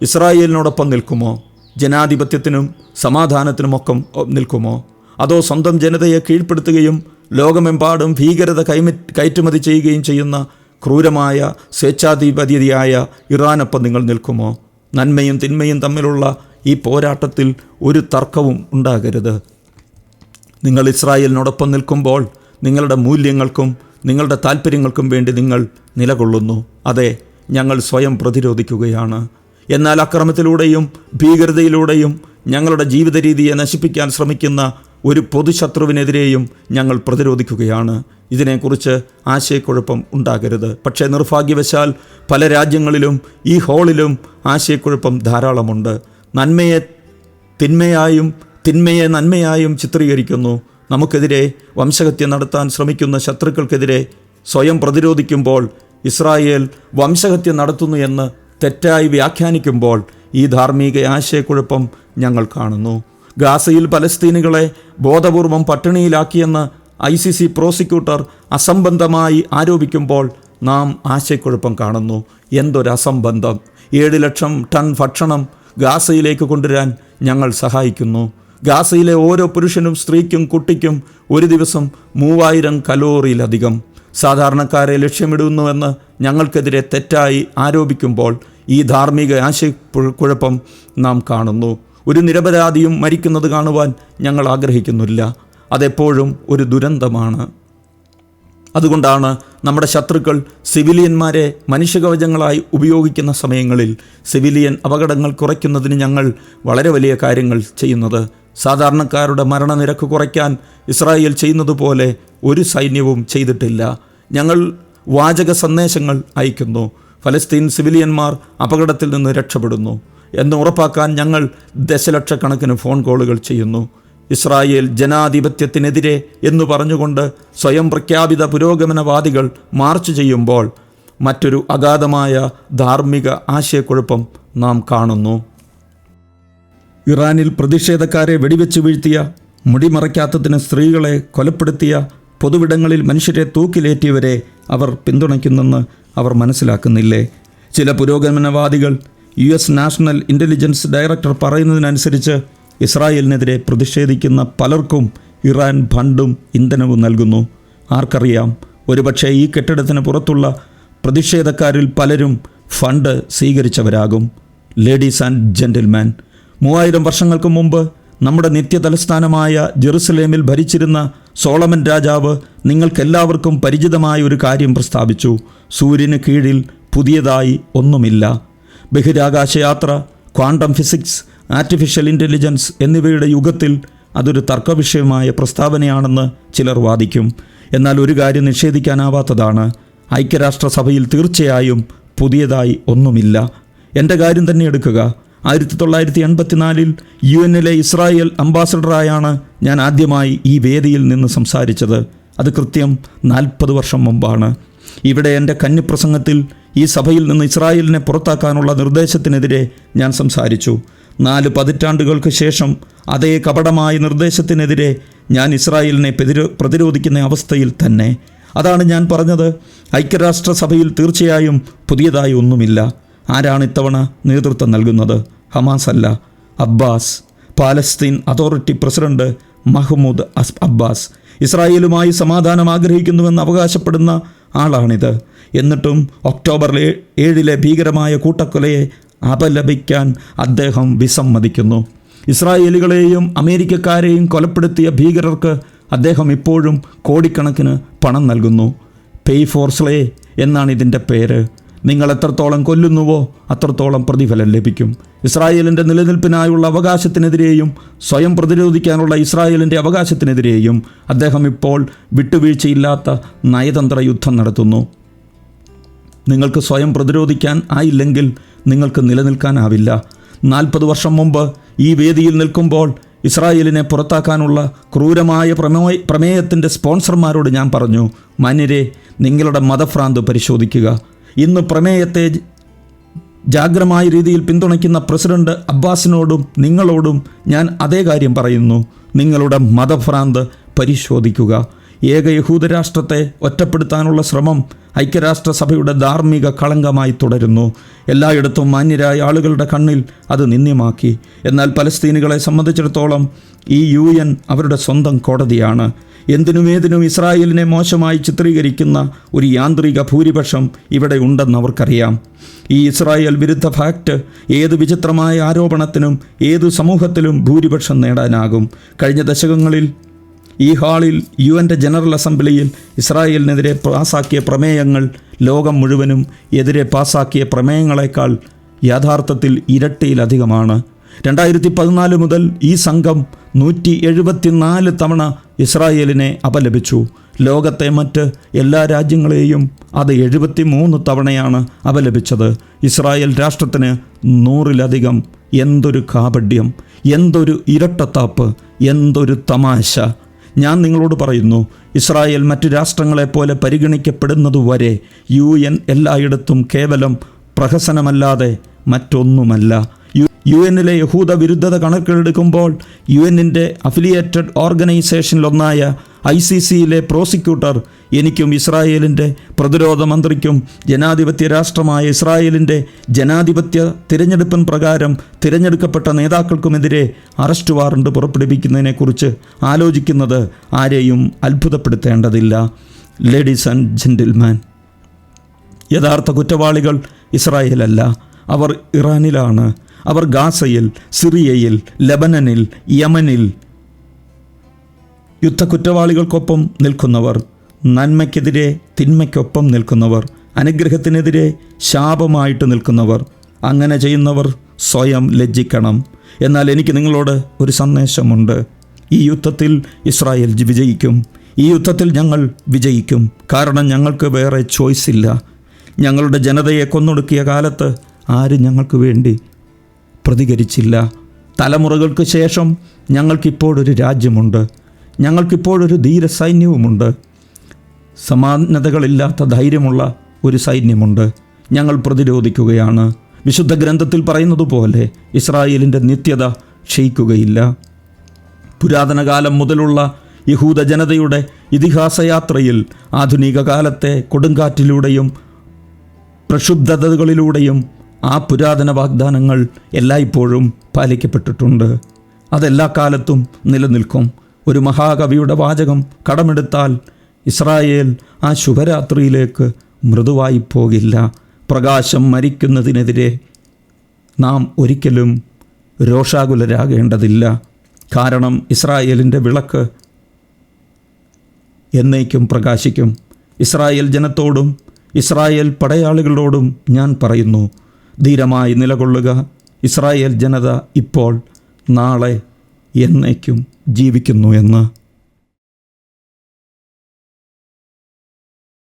ഇസ്രായേലിനോടൊപ്പം നിൽക്കുമോ? ജനാധിപത്യത്തിനും സമാധാനത്തിനുമൊക്കെ നിൽക്കുമോ? അതോ സ്വന്തം ജനതയെ കീഴ്പ്പെടുത്തുകയും ലോകമെമ്പാടും ഭീകരത കയറ്റുമതി ചെയ്യുകയും ചെയ്യുന്ന ക്രൂരമായ സ്വേച്ഛാധിപതിയായ ഇറാനൊപ്പം നിങ്ങൾ നിൽക്കുമോ? നന്മയും തിന്മയും തമ്മിലുള്ള ഈ പോരാട്ടത്തിൽ ഒരു തർക്കവും ഉണ്ടാകരുത്. നിങ്ങൾ ഇസ്രായേലിനോടൊപ്പം നിൽക്കുമ്പോൾ നിങ്ങളുടെ മൂല്യങ്ങൾക്കും നിങ്ങളുടെ താല്പര്യങ്ങൾക്കും വേണ്ടി നിങ്ങൾ നിലകൊള്ളുന്നു. അതെ, ഞങ്ങൾ സ്വയം പ്രതിരോധിക്കുകയാണ്. എന്നാൽ അക്രമത്തിലൂടെയും ഭീകരതയിലൂടെയും ഞങ്ങളുടെ ജീവിത രീതിയെ നശിപ്പിക്കാൻ ശ്രമിക്കുന്ന ഒരു പൊതുശത്രുവിനെതിരെയും ഞങ്ങൾ പ്രതിരോധിക്കുകയാണ്. ഇതിനെക്കുറിച്ച് ആശയക്കുഴപ്പം ഉണ്ടാകരുത്. പക്ഷേ നിർഭാഗ്യവശാൽ പല രാജ്യങ്ങളിലും ഈ ഹാളിലും ആശയക്കുഴപ്പം ധാരാളമുണ്ട്. നന്മയെ തിന്മയായും തിന്മയെ നന്മയായും ചിത്രീകരിക്കുന്നു. നമുക്കെതിരെ വംശഹത്യ നടത്താൻ ശ്രമിക്കുന്ന ശത്രുക്കൾക്കെതിരെ സ്വയം പ്രതിരോധിക്കുമ്പോൾ ഇസ്രായേൽ വംശഹത്യ നടത്തുന്നു എന്ന് തെറ്റായി വ്യാഖ്യാനിക്കുമ്പോൾ ഈ ധാർമ്മിക ആശയക്കുഴപ്പം ഞങ്ങൾ കാണുന്നു. ഗാസയിൽ പലസ്തീനികളെ ബോധപൂർവം പട്ടിണിയിലാക്കിയെന്ന് ICC പ്രോസിക്യൂട്ടർ അസംബന്ധമായി ആരോപിക്കുമ്പോൾ നാം ആശയക്കുഴപ്പം കാണുന്നു. എന്തൊരസംബന്ധം! 7 ലക്ഷം ടൺ ഭക്ഷണം ഗാസയിലേക്ക് കൊണ്ടുവരാൻ ഞങ്ങൾ സഹായിക്കുന്നു. ഗാസയിലെ ഓരോ പുരുഷനും സ്ത്രീക്കും കുട്ടിക്കും ഒരു ദിവസം 3000 കലോറിയിലധികം. സാധാരണക്കാരെ ലക്ഷ്യമിടുന്നുവെന്ന് ഞങ്ങൾക്കെതിരെ തെറ്റായി ആരോപിക്കുമ്പോൾ ഈ ധാർമ്മിക ആശയക്കുഴപ്പം നാം കാണുന്നു. ഒരു നിരപരാധിയും മരിക്കുന്നത് കാണുവാൻ ഞങ്ങൾ ആഗ്രഹിക്കുന്നില്ല. അതെപ്പോഴും ഒരു ദുരന്തമാണ്. അതുകൊണ്ടാണ് നമ്മുടെ ശത്രുക്കൾ സിവിലിയന്മാരെ മനുഷ്യകവചങ്ങളായി ഉപയോഗിക്കുന്ന സമയങ്ങളിൽ സിവിലിയൻ അപകടങ്ങൾ കുറയ്ക്കുന്നതിന് ഞങ്ങൾ വളരെ വലിയ കാര്യങ്ങൾ ചെയ്യുന്നത്. സാധാരണക്കാരുടെ മരണനിരക്ക് കുറയ്ക്കാൻ ഇസ്രായേൽ ചെയ്യുന്നതുപോലെ ഒരു സൈന്യവും ചെയ്തിട്ടില്ല. ഞങ്ങൾ വാചക സന്ദേശങ്ങൾ അയക്കുന്നു. ഫലസ്തീൻ സിവിലിയന്മാർ അപകടത്തിൽ നിന്ന് രക്ഷപ്പെടുന്നു എന്ന് ഉറപ്പാക്കാൻ ഞങ്ങൾ ദശലക്ഷക്കണക്കിന് ഫോൺ കോളുകൾ ചെയ്യുന്നു. ഇസ്രായേൽ ജനാധിപത്യത്തിനെതിരെ എന്ന് പറഞ്ഞുകൊണ്ട് സ്വയം പ്രഖ്യാപിത പുരോഗമനവാദികൾ മാർച്ച് ചെയ്യുമ്പോൾ മറ്റൊരു അഗാധമായ ധാർമ്മിക ആശയക്കുഴപ്പം നാം കാണുന്നു. ഇറാനിൽ പ്രതിഷേധക്കാരെ വെടിവെച്ച് വീഴ്ത്തിയ, മുടിമറയ്ക്കാത്തതിന് സ്ത്രീകളെ കൊലപ്പെടുത്തിയ, പൊതുവിടങ്ങളിൽ മനുഷ്യരെ തൂക്കിലേറ്റിയവരെ അവർ പിന്തുണയ്ക്കുന്നെന്ന് അവർ മനസ്സിലാക്കുന്നില്ലേ? ചില പുരോഗമനവാദികൾ US നാഷണൽ ഇൻ്റലിജൻസ് ഡയറക്ടർ പറയുന്നതിനനുസരിച്ച് ഇസ്രായേലിനെതിരെ പ്രതിഷേധിക്കുന്ന പലർക്കും ഇറാൻ ഫണ്ടും ഇന്ധനവും നൽകുന്നു. ആർക്കറിയാം, ഒരുപക്ഷെ ഈ കെട്ടിടത്തിന് പുറത്തുള്ള പ്രതിഷേധക്കാരിൽ പലരും ഫണ്ട് സ്വീകരിച്ചവരാകും. ലേഡീസ് ആൻഡ് ജെൻറ്റിൽമാൻ, 3000 വർഷങ്ങൾക്ക് മുമ്പ് നമ്മുടെ നിത്യതലസ്ഥാനമായ ജെറുസലേമിൽ ഭരിച്ചിരുന്ന സോളമൻ രാജാവ് നിങ്ങൾക്കെല്ലാവർക്കും പരിചിതമായ ഒരു കാര്യം പ്രസ്താവിച്ചു. സൂര്യന് കീഴിൽ പുതിയതായി ഒന്നുമില്ല. ബഹിരാകാശയാത്ര, ക്വാണ്ടം ഫിസിക്സ്, ആർട്ടിഫിഷ്യൽ ഇൻ്റലിജൻസ് എന്നിവയുടെ യുഗത്തിൽ അതൊരു തർക്കവിഷയമായ പ്രസ്താവനയാണെന്ന് ചിലർ വാദിക്കും. എന്നാൽ ഒരു കാര്യം നിഷേധിക്കാനാവാത്തതാണ്. ഐക്യരാഷ്ട്രസഭയിൽ തീർച്ചയായും പുതിയതായി ഒന്നുമില്ല. എൻ്റെ കാര്യം തന്നെ എടുക്കുക. 1984 UN-ലെ ഇസ്രായേൽ അംബാസഡറായാണ് ഞാൻ ആദ്യമായി ഈ വേദിയിൽ നിന്ന് സംസാരിച്ചത്. അത് കൃത്യം 40 വർഷം മുമ്പാണ്. ഇവിടെ എൻ്റെ കന്നിപ്രസംഗത്തിൽ ഈ സഭയിൽ നിന്ന് ഇസ്രായേലിനെ പുറത്താക്കാനുള്ള നിർദ്ദേശത്തിനെതിരെ ഞാൻ സംസാരിച്ചു. 4 പതിറ്റാണ്ടുകൾക്ക് ശേഷം അതേ കപടമായ നിർദ്ദേശത്തിനെതിരെ ഞാൻ ഇസ്രായേലിനെ പ്രതിരോധിക്കുന്ന അവസ്ഥയിൽ തന്നെ. അതാണ് ഞാൻ പറഞ്ഞത്. ഐക്യരാഷ്ട്രസഭയിൽ തീർച്ചയായും പുതിയതായി ഒന്നുമില്ല. ആരാണ് ഇത്തവണ നേതൃത്വം നൽകുന്നത്? ഹമാസ് അല്ല, Abbas. Palestine authority president Mahmoud Abbas. ഇസ്രായേലുമായി സമാധാനം ആഗ്രഹിക്കുന്നുവെന്ന് അവകാശപ്പെടുന്ന ആളാണിത്. എന്നിട്ടും ഒക്ടോബർ 7 ഭീകരമായ കൂട്ടക്കൊലയെ അപലപിക്കാൻ അദ്ദേഹം വിസമ്മതിക്കുന്നു. ഇസ്രായേലികളെയും അമേരിക്കക്കാരെയും കൊലപ്പെടുത്തിയ ഭീകരർക്ക് അദ്ദേഹം ഇപ്പോഴും കോടിക്കണക്കിന് പണം നൽകുന്നു. പേ ഫോർ സ്ലേ എന്നാണ് ഇതിൻ്റെ പേര്. നിങ്ങൾ എത്രത്തോളം കൊല്ലുന്നുവോ അത്രത്തോളം പ്രതിഫലം ലഭിക്കും. ഇസ്രായേലിൻ്റെ നിലനിൽപ്പിനായുള്ള അവകാശത്തിനെതിരെയും സ്വയം പ്രതിരോധിക്കാനുള്ള ഇസ്രായേലിൻ്റെ അവകാശത്തിനെതിരെയും അദ്ദേഹം ഇപ്പോൾ വിട്ടുവീഴ്ചയില്ലാത്ത നയതന്ത്ര യുദ്ധം നടത്തുന്നു. നിങ്ങൾക്ക് സ്വയം പ്രതിരോധിക്കാൻ ആയില്ലെങ്കിൽ നിങ്ങൾക്ക് നിലനിൽക്കാനാവില്ല. 40 വർഷം മുമ്പ് ഈ വേദിയിൽ നിൽക്കുമ്പോൾ ഇസ്രായേലിനെ പുറത്താക്കാനുള്ള ക്രൂരമായ പ്രമേയത്തിൻ്റെ സ്പോൺസർമാരോട് ഞാൻ പറഞ്ഞു, മാന്യരെ, നിങ്ങളുടെ മതഭ്രാന്ത് പരിശോധിക്കുക. ഇന്ന് പ്രമേയത്തെ ജാഗ്രമായ രീതിയിൽ പിന്തുണയ്ക്കുന്ന പ്രസിഡന്റ് അബ്ബാസിനോടും നിങ്ങളോടും ഞാൻ അതേ കാര്യം പറയുന്നു. നിങ്ങളുടെ മതഭ്രാന്ത് പരിശോധിക്കുക. ഏക യഹൂദരാഷ്ട്രത്തെ ഒറ്റപ്പെടുത്താനുള്ള ശ്രമം ഐക്യരാഷ്ട്രസഭയുടെ ധാർമ്മിക കളങ്കമായി തുടരുന്നു. എല്ലായിടത്തും മാന്യരായ ആളുകളുടെ കണ്ണിൽ അത് നിന്ദ്യമാക്കി. എന്നാൽ പലസ്തീനുകളെ സംബന്ധിച്ചിടത്തോളം ഈ UN അവരുടെ സ്വന്തം കോടതിയാണ്. എന്തിനുമേതിനും ഇസ്രായേലിനെ മോശമായി ചിത്രീകരിക്കുന്ന ഒരു യാന്ത്രിക ഭൂരിപക്ഷം ഇവിടെ ഉണ്ടെന്ന് അവർക്കറിയാം. ഈ ഇസ്രായേൽ വിരുദ്ധ ഫാക്ട് ഏത് വിചിത്രമായ ആരോപണത്തിനും ഏത് സമൂഹത്തിലും ഭൂരിപക്ഷം നേടാനാകും. കഴിഞ്ഞ ദശകങ്ങളിൽ ഈ ഹാളിൽ UN ജനറൽ അസംബ്ലിയിൽ ഇസ്രായേലിനെതിരെ പാസാക്കിയ പ്രമേയങ്ങൾ ലോകം മുഴുവനും എതിരെ പാസാക്കിയ പ്രമേയങ്ങളെക്കാൾ യാഥാർത്ഥത്തിൽ ഇരട്ടിയിലധികമാണ്. 2014 മുതൽ ഈ സംഘം 174 തവണ ഇസ്രായേലിനെ അപലപിച്ചു. ലോകത്തെ മറ്റ് എല്ലാ രാജ്യങ്ങളെയും അത് 73 തവണയാണ് അപലപിച്ചത്. ഇസ്രായേൽ രാഷ്ട്രത്തിന് 100-ലധികം. എന്തൊരു കാപഢ്യം, എന്തൊരു ഇരട്ടത്താപ്പ്, എന്തൊരു തമാശ. ഞാൻ നിങ്ങളോട് പറയുന്നു, ഇസ്രായേൽ മറ്റ് രാഷ്ട്രങ്ങളെപ്പോലെ പരിഗണിക്കപ്പെടുന്നതുവരെ UN എല്ലായിടത്തും കേവലം പ്രഹസനമല്ലാതെ മറ്റൊന്നുമല്ല. UN-ലെ യഹൂദ വിരുദ്ധത കണക്കിലെടുക്കുമ്പോൾ UN-ൻ്റെ അഫിലിയേറ്റഡ് ഓർഗനൈസേഷനിലൊന്നായ ICC-യിലെ പ്രോസിക്യൂട്ടർ എനിക്കും ഇസ്രായേലിൻ്റെ പ്രതിരോധ മന്ത്രിക്കും ജനാധിപത്യ രാഷ്ട്രമായ ഇസ്രായേലിൻ്റെ ജനാധിപത്യ തിരഞ്ഞെടുപ്പിൻ പ്രകാരം തിരഞ്ഞെടുക്കപ്പെട്ട നേതാക്കൾക്കുമെതിരെ അറസ്റ്റ് വാറണ്ട് പുറപ്പെടുവിക്കുന്നതിനെക്കുറിച്ച് ആലോചിക്കുന്നത് ആരെയും അത്ഭുതപ്പെടുത്തേണ്ടതില്ല. ലേഡീസ് ആൻഡ് ജെന്റിൽമാൻ, യഥാർത്ഥ കുറ്റവാളികൾ ഇസ്രായേലല്ല, അവർ ഇറാനിലാണ്. അവർ ഗാസയിൽ, സിറിയയിൽ, ലെബനനിൽ, യമനിൽ യുദ്ധക്കുറ്റവാളികൾക്കൊപ്പം നിൽക്കുന്നവർ, നന്മയ്ക്കെതിരെ തിന്മയ്ക്കൊപ്പം നിൽക്കുന്നവർ, അനുഗ്രഹത്തിനെതിരെ ശാപമായിട്ട് നിൽക്കുന്നവർ. അങ്ങനെ ചെയ്യുന്നവർ സ്വയം ലജ്ജിക്കണം. എന്നാൽ എനിക്ക് നിങ്ങളോട് ഒരു സന്ദേശമുണ്ട്. ഈ യുദ്ധത്തിൽ ഇസ്രായേൽ വിജയിക്കും. ഈ യുദ്ധത്തിൽ ഞങ്ങൾ വിജയിക്കും. കാരണം ഞങ്ങൾക്ക് വേറെ ചോയ്സ് ഇല്ല. ഞങ്ങളുടെ ജനതയെ കൊന്നൊടുക്കിയ കാലത്ത് ആരും ഞങ്ങൾക്ക് വേണ്ടി പ്രതികരിച്ചില്ല. തലമുറകൾക്ക് ശേഷം ഞങ്ങൾക്കിപ്പോഴൊരു രാജ്യമുണ്ട്. ഞങ്ങൾക്കിപ്പോഴൊരു ധീര സൈന്യവുമുണ്ട്. സമാനതകളില്ലാത്ത ധൈര്യമുള്ള ഒരു സൈന്യമുണ്ട്. ഞങ്ങൾ പ്രതിരോധിക്കുകയാണ്. വിശുദ്ധ ഗ്രന്ഥത്തിൽ പറയുന്നത് പോലെ ഇസ്രായേലിൻ്റെ നിത്യത ക്ഷയിക്കുകയില്ല. പുരാതന കാലം മുതലുള്ള യഹൂദ ജനതയുടെ ഇതിഹാസയാത്രയിൽ ആധുനിക കാലത്തെ കൊടുങ്കാറ്റിലൂടെയും പ്രക്ഷുബ്ധതകളിലൂടെയും ആ പുരാതന വാഗ്ദാനങ്ങൾ എല്ലായ്പ്പോഴും പാലിക്കപ്പെട്ടിട്ടുണ്ട്. അതെല്ലാ കാലത്തും നിലനിൽക്കും. ഒരു മഹാകവിയുടെ വാചകം കടമെടുത്താൽ ഇസ്രായേൽ ആ ശുഭരാത്രിയിലേക്ക് മൃദുവായി പോകില്ല. പ്രകാശം മരിക്കുന്നതിനെതിരെ നാം ഒരിക്കലും രോഷാകുലരാകേണ്ടതില്ല. കാരണം ഇസ്രായേലിൻ്റെ വിളക്ക് എന്നേക്കും പ്രകാശിക്കും. ഇസ്രായേൽ ജനത്തോടും ഇസ്രായേൽ പടയാളികളോടും ഞാൻ പറയുന്നു, ധീരമായി നിലകൊള്ളുക. ഇസ്രായേൽ ജനത ഇപ്പോൾ, നാളെ, എന്നേക്കും ജീവിക്കുന്നു എന്ന്.